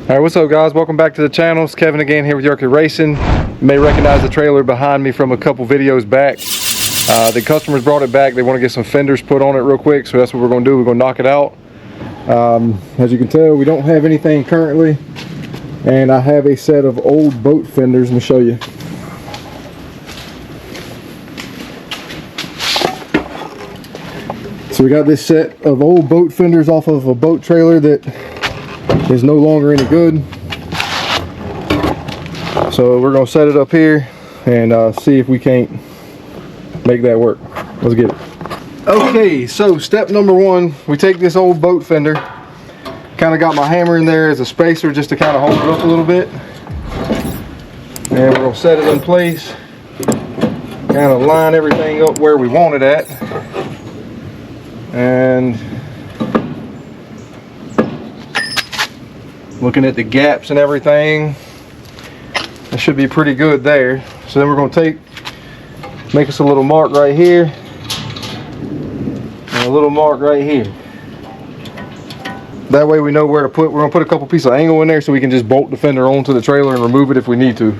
Alright, what's up guys? Welcome back to the channel. It's Kevin again here with Yerkit Racing. You may recognize the trailer behind me from a couple videos back. The customers brought it back. They want to get some fenders put on it real quick, so that's what we're going to do. We're going to knock it out. As you can tell, we don't have anything currently, and I have a set of old boat fenders. Let me show you. So we got this set of old boat fenders off of a boat trailer that is no longer any good. So we're gonna set it up here and see if we can't make that work. Let's get it. Okay, so step number one, we take this old boat fender, kind of got my hammer in there as a spacer just to kind of hold it up a little bit, and we're gonna set it in place, kind of line everything up where we want it at, and looking at the gaps and everything, that should be pretty good there. So then we're going to make us a little mark right here and a little mark right here. That way we know where to put. We're going to put a couple pieces of angle in there so we can just bolt the fender onto the trailer and remove it if we need to.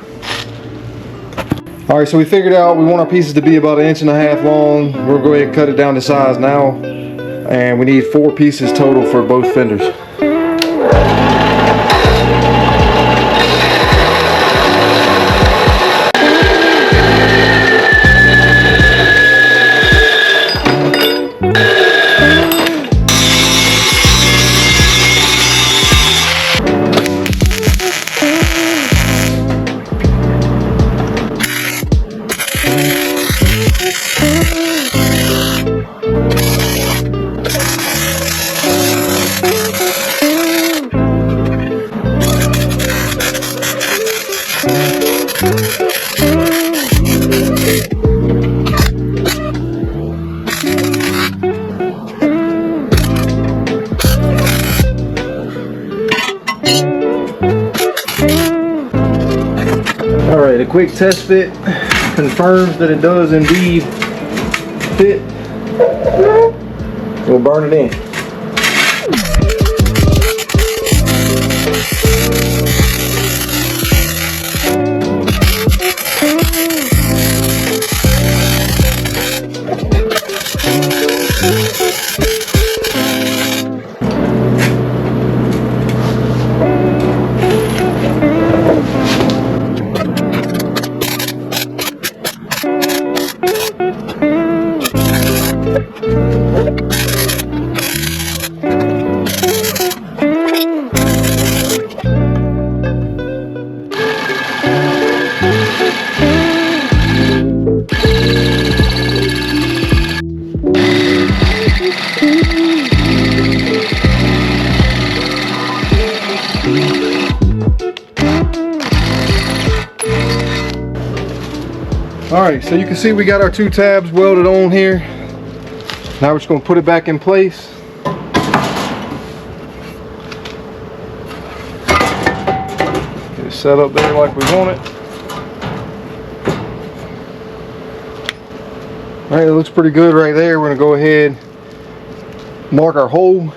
Alright, so we figured out we want our pieces to be about 1.5 inches long. We'll go ahead and cut it down to size now, and we need 4 pieces total for both fenders. Alright, a quick test fit confirms that it does indeed fit. We'll burn it in. Alright, so you can see we got our 2 tabs welded on here. Now we're just going to put it back in place. Get it set up there like we want it. Alright, it looks pretty good right there. We're going to go ahead and mark our hole.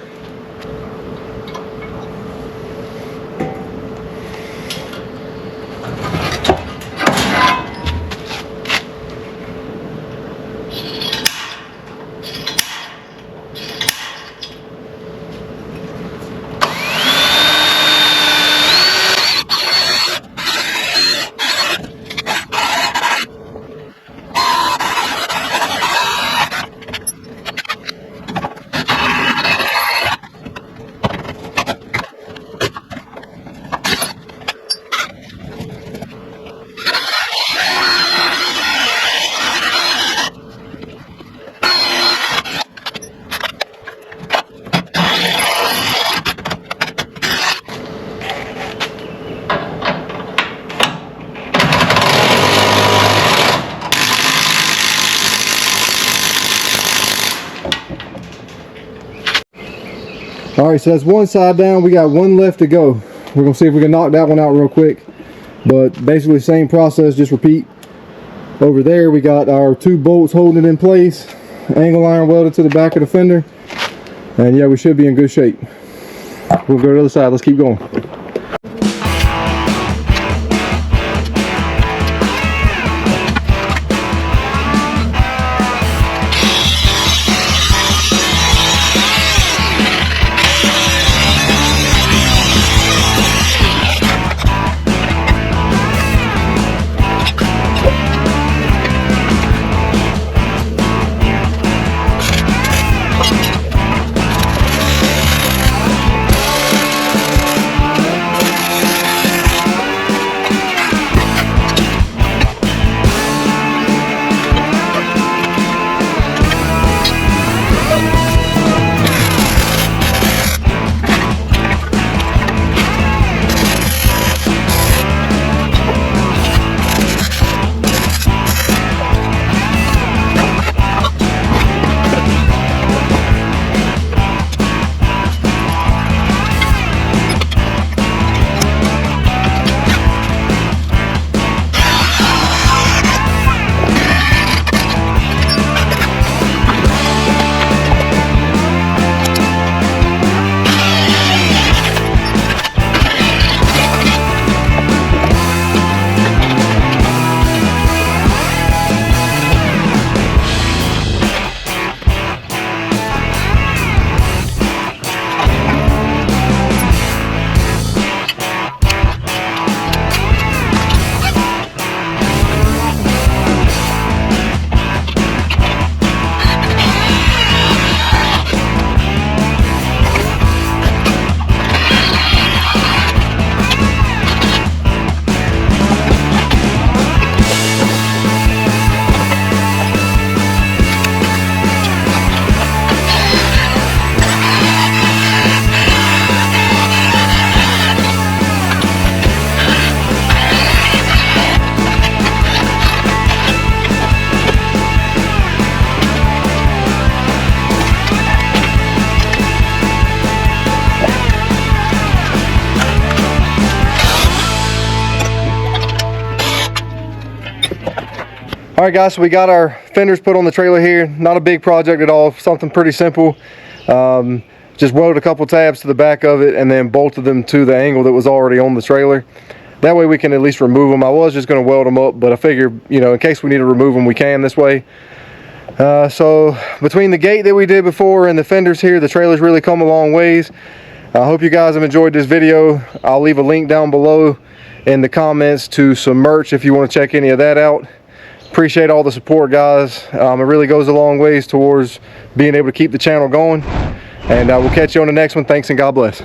Alright, so that's one side down. We got one left to go. We're going to see if we can knock that one out real quick. But basically same process, just repeat. Over there we got our 2 bolts holding it in place. Angle iron welded to the back of the fender. And yeah, we should be in good shape. We'll go to the other side. Let's keep going. Alright guys, so we got our fenders put on the trailer here. Not a big project at all, something pretty simple. Just welded a couple tabs to the back of it and then bolted them to the angle that was already on the trailer. That way we can at least remove them. I was just going to weld them up, but I figured, you know, in case we need to remove them, we can this way. So between the gate that we did before and the fenders here, the trailer's really come a long ways. I hope you guys have enjoyed this video. I'll leave a link down below in the comments to some merch if you want to check any of that out. Appreciate all the support, guys. It really goes a long ways towards being able to keep the channel going. And we'll catch you on the next one. Thanks and God bless.